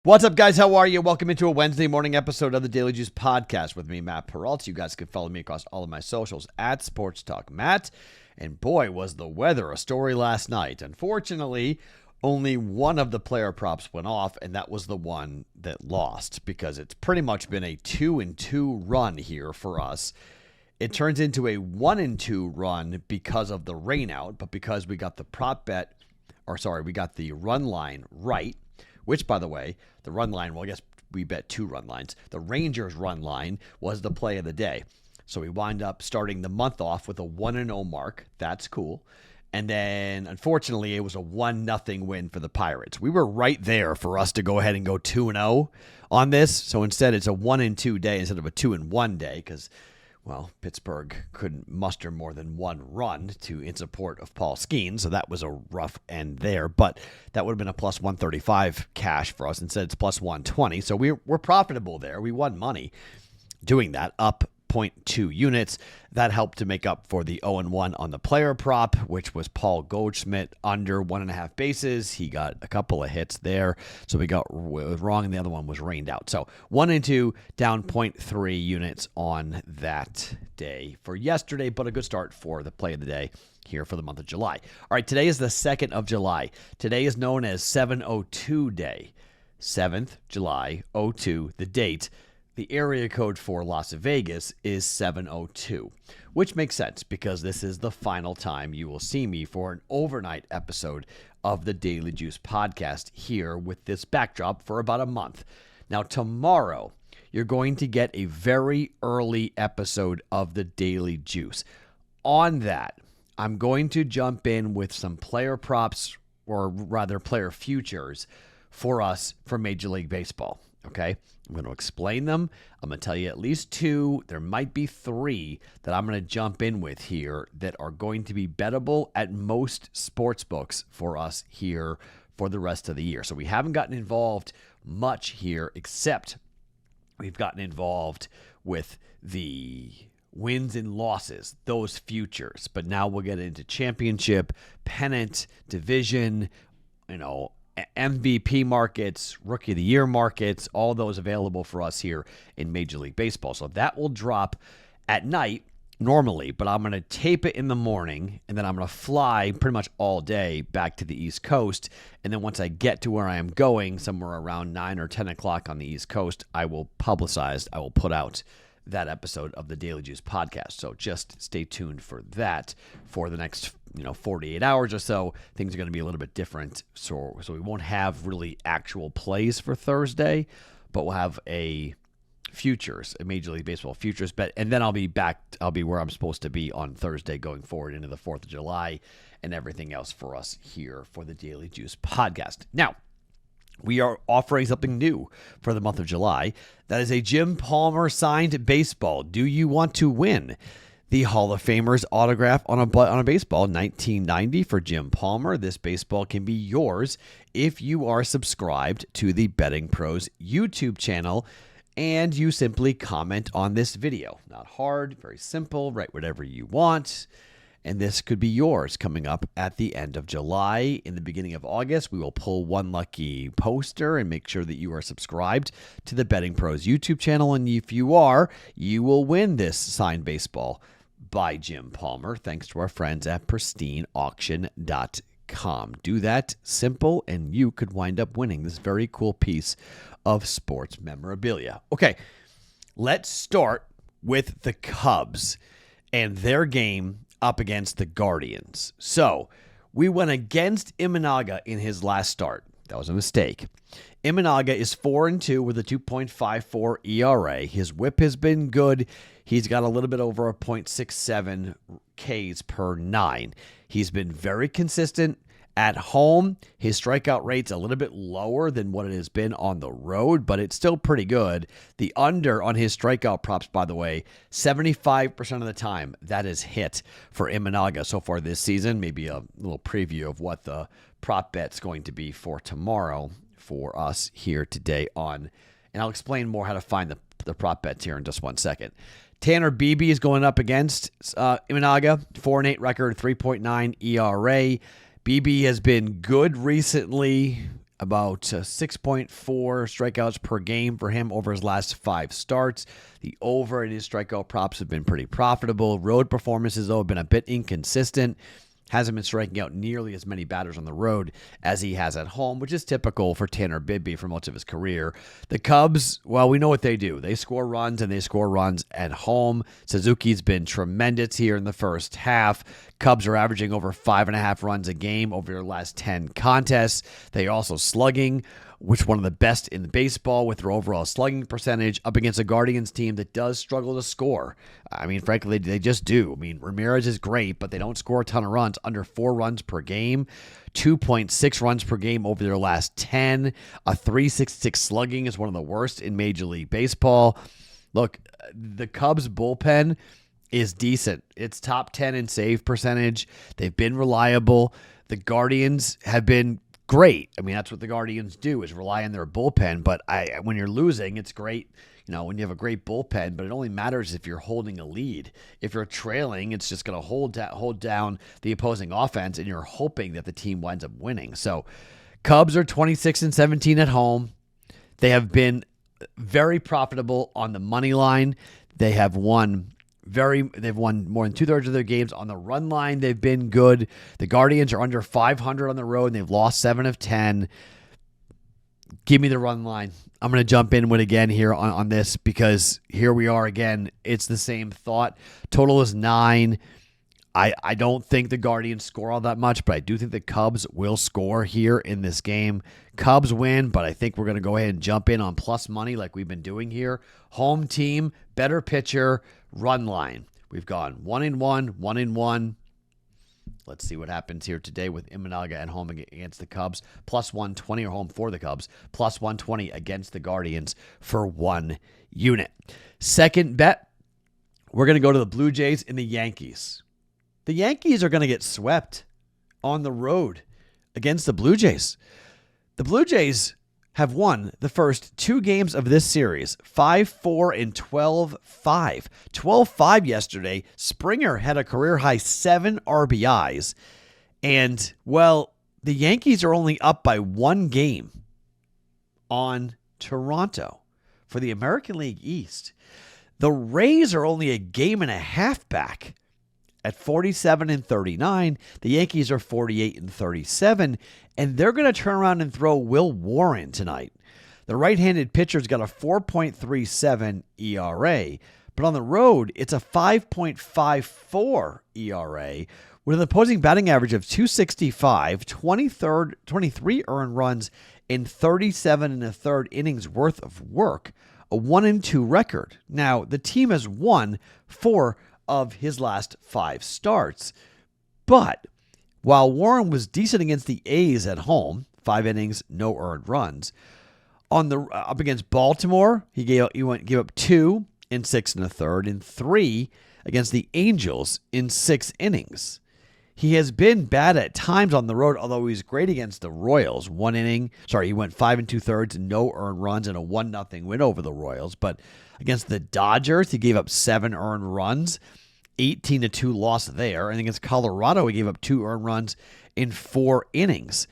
What's up, guys? How are you? Welcome into a Wednesday morning episode of the Daily Juice podcast with me, Matt Perrault. You guys can follow me across all of my socials at Sports Talk Matt. And boy, was the weather a story last night. Unfortunately, only one of the player props went off, and that was the one that lost because it's pretty much been a 2-2 run here for us. It turns into a 1-2 run because of the rain out, but because we got the we got the run line right. Which, by the way, the run line, well, I guess we bet two run lines. The Rangers run line was the play of the day. So we wind up starting the month off with a 1-0 mark. That's cool. And then, unfortunately, it was a 1-0 win for the Pirates. We were right there for us to go ahead and go 2-0 on this. So instead, it's a 1-2 day instead of a 2-1 day because, well, Pittsburgh couldn't muster more than one run in support of Paul Skeens, so that was a rough end there. But that would have been a plus 135 cash for us. Instead, it's plus 120. So we're profitable there. We won money doing that, up 0.2 units. That helped to make up for the 0-1 on the player prop, which was Paul Goldschmidt under 1.5 bases. He got a couple of hits there, so we got wrong, and the other one was rained out. So 1-2, down 0.3 units on that day for yesterday, but a good start for the play of the day here for the month of July. All right, today is the 2nd of July. Today is known as 702 Day. 7th July 02, the date. The area code for Las Vegas is 702, which makes sense because this is the final time you will see me for an overnight episode of the Daily Juice podcast here with this backdrop for about a month. Now, tomorrow, you're going to get a very early episode of the Daily Juice. On that, I'm going to jump in with some player props, or rather player futures, for us for Major League Baseball. Okay, I'm going to explain them. I'm going to tell you at least two. There might be three that I'm going to jump in with here that are going to be bettable at most sports books for us here for the rest of the year. So we haven't gotten involved much here, except we've gotten involved with the wins and losses, those futures. But now we'll get into championship, pennant, division, MVP markets, Rookie of the Year markets, all those available for us here in Major League Baseball. So that will drop at night normally, but I'm going to tape it in the morning, and then I'm going to fly pretty much all day back to the East Coast. And then once I get to where I am going, somewhere around 9 or 10 o'clock on the East Coast, I will put out that episode of the Daily Juice podcast. So just stay tuned for that for the next 48 hours or so. Things are going to be a little bit different. So we won't have really actual plays for Thursday, but we'll have a Major League Baseball futures bet. And then I'll be where I'm supposed to be on Thursday going forward into the 4th of July and everything else for us here for the Daily Juice podcast. Now, we are offering something new for the month of July. That is a Jim Palmer signed baseball. Do you want to win the Hall of Famer's autograph on a baseball, 1990 for Jim Palmer? This baseball can be yours if you are subscribed to the BettingPros YouTube channel and you simply comment on this video. Not hard, very simple. Write whatever you want. And this could be yours coming up at the end of July. In the beginning of August, we will pull one lucky poster and make sure that you are subscribed to the Betting Pros YouTube channel. And if you are, you will win this signed baseball by Jim Palmer, thanks to our friends at pristineauction.com. Do that, simple, and you could wind up winning this very cool piece of sports memorabilia. Okay, let's start with the Cubs and their game up against the Guardians. So we went against Imanaga in his last start. That was a mistake. Imanaga is 4-2 with a 2.54 ERA. His whip has been good. He's got a little bit over a 0.67 Ks per 9. He's been very consistent at home. His strikeout rate's a little bit lower than what it has been on the road, but it's still pretty good. The under on his strikeout props, by the way, 75% of the time, that is hit for Imanaga so far this season. Maybe a little preview of what the prop bet's going to be for tomorrow for us here today on, and I'll explain more how to find the prop bets here in just one second. Tanner Beebe is going up against Imanaga, 4-8 record, 3.9 ERA. BB has been good recently. about 6.4 strikeouts per game for him over his last 5 starts. The over in his strikeout props have been pretty profitable. Road performances, though, have been a bit inconsistent. Hasn't been striking out nearly as many batters on the road as he has at home, which is typical for Tanner Bibby for much of his career. The Cubs, well, we know what they do. They score runs, and they score runs at home. Suzuki's been tremendous here in the first half. Cubs are averaging over 5.5 runs a game over their last 10 contests. They are also slugging, which one of the best in baseball with their overall slugging percentage up against a Guardians team that does struggle to score. I mean, frankly, they just do. I mean, Ramirez is great, but they don't score a ton of runs, under 4 runs per game, 2.6 runs per game over their last 10. A 3.66 slugging is one of the worst in Major League Baseball. Look, the Cubs bullpen is decent. It's top 10 in save percentage. They've been reliable. The Guardians have been great. I mean, that's what the Guardians do, is rely on their bullpen. But when you're losing, it's great, when you have a great bullpen, but it only matters if you're holding a lead. If you're trailing, it's just going to hold down the opposing offense, and you're hoping that the team winds up winning. So Cubs are 26-17 at home. They have been very profitable on the money line. They've won more than 2/3 of their games on the run line. They've been good. The Guardians are under 500 on the road, and they've lost 7 of 10. Give me the run line. I'm going to jump in with again here on this, because here we are again. It's the same thought. Total is 9. I don't think the Guardians score all that much, but I do think the Cubs will score here in this game. Cubs win, but I think we're going to go ahead and jump in on plus money like we've been doing here. Home team, better pitcher, run line. We've gone 1-1, 1-1. Let's see what happens here today with Imanaga at home against the Cubs. Plus 120 or home for the Cubs. Plus 120 against the Guardians for 1 unit. Second bet, we're going to go to the Blue Jays and the Yankees. The Yankees are going to get swept on the road against the Blue Jays. The Blue Jays have won the first 2 games of this series, 5-4 and 12-5. 12-5 yesterday. Springer had a career-high 7 RBIs. And, well, the Yankees are only up by 1 game on Toronto for the American League East. The Rays are only a game and a half back at 47-39. The Yankees are 48-37, and they're going to turn around and throw Will Warren tonight. The right-handed pitcher's got a 4.37 ERA, but on the road, it's a 5.54 ERA with an opposing batting average of 265, 23 earned runs in 37 1/3 innings worth of work, a 1-2 record. Now, the team has won 4 of his last 5 starts. But while Warren was decent against the A's at home, 5 innings, no earned runs, up against Baltimore, he gave up 2 in 6 1/3 and 3 against the Angels in 6 innings. He has been bad at times on the road, although he's great against the Royals. He went 5 2/3, no earned runs, and a 1-0 win over the Royals. But against the Dodgers, he gave up 7 earned runs, 18-2 loss there. And against Colorado, he gave up 2 earned runs in 4 innings.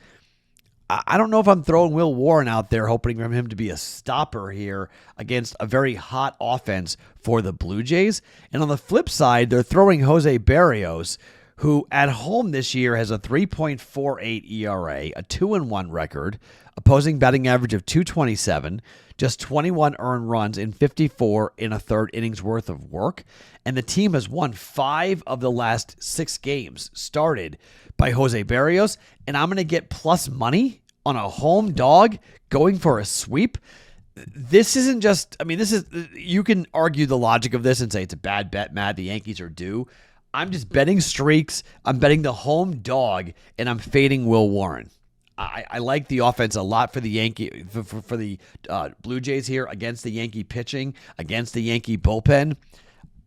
I don't know if I'm throwing Will Warren out there hoping for him to be a stopper here against a very hot offense for the Blue Jays. And on the flip side, they're throwing Jose Barrios, who at home this year has a 3.48 ERA, a 2-1 record, opposing batting average of 227, just 21 earned runs in 54 1/3 innings worth of work. And the team has won 5 of the last 6 games started by Jose Barrios. And I'm going to get plus money on a home dog going for a sweep. This isn't just, you can argue the logic of this and say it's a bad bet, Matt. The Yankees are due. I'm just betting streaks. I'm betting the home dog, and I'm fading Will Warren. I like the offense a lot for the Blue Jays here against the Yankee pitching, against the Yankee bullpen.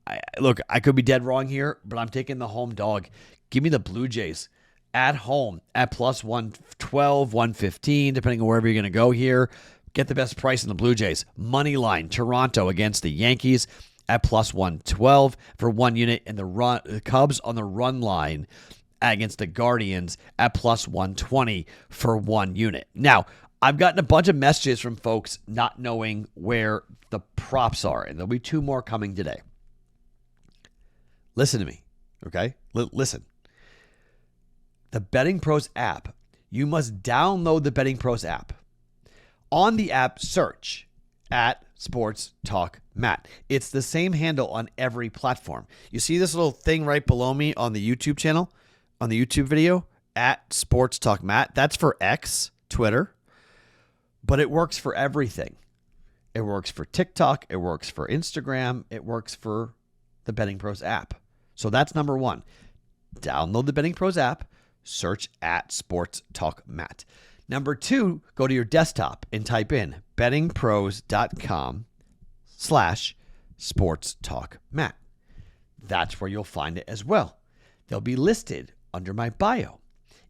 I could be dead wrong here, but I'm taking the home dog. Give me the Blue Jays at home at plus 112, 115, depending on wherever you're going to go here. Get the best price in the Blue Jays. Money line, Toronto against the Yankees at plus 112 for 1 unit, and the Cubs on the run line against the Guardians at plus 120 for 1 unit. Now, I've gotten a bunch of messages from folks not knowing where the props are, and there'll be 2 more coming today. Listen to me, okay? Listen. The BettingPros app, you must download the BettingPros app. On the app, search at Sports Talk Matt. It's the same handle on every platform. You see this little thing right below me on the YouTube channel, on the YouTube video, at Sports Talk Matt. That's for X, Twitter. But it works for everything. It works for TikTok. It works for Instagram. It works for the BettingPros app. So that's number 1. Download the BettingPros app. Search at Sports Talk Matt. Number 2, go to your desktop and type in bettingpros.com/Sports Talk Matt. That's where you'll find it as well. They'll be listed under my bio.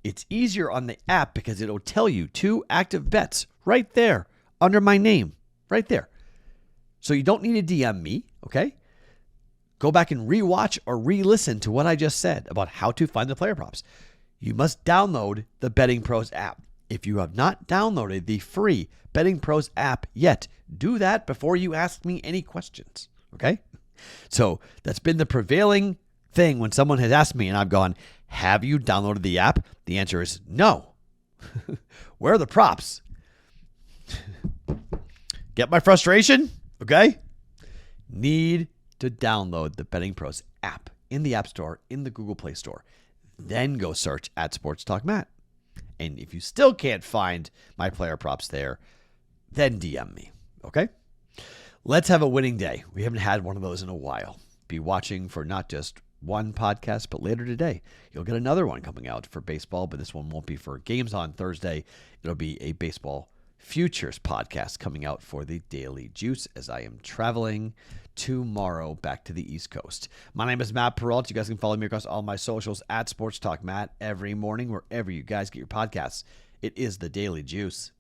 It's easier on the app because it'll tell you 2 active bets right there under my name, right there. So you don't need to DM me, okay? Go back and rewatch or re-listen to what I just said about how to find the player props. You must download the Betting Pros app. If you have not downloaded the free Betting Pros app yet, do that before you ask me any questions, okay? So that's been the prevailing thing when someone has asked me and I've gone, have you downloaded the app? The answer is no. Where are the props? Get my frustration? Okay. Need to download the Betting Pros app in the App Store, in the Google Play Store. Then go search at Sports Talk Matt. And if you still can't find my player props there, then DM me. Okay. Let's have a winning day. We haven't had one of those in a while. Be watching for not just one podcast, but later today, you'll get another one coming out for baseball, but this one won't be for games on Thursday. It'll be a baseball futures podcast coming out for the Daily Juice as I am traveling tomorrow back to the East Coast. My name is Matt Perrault. You guys can follow me across all my socials at Sports Talk Matt every morning, wherever you guys get your podcasts. It is the Daily Juice.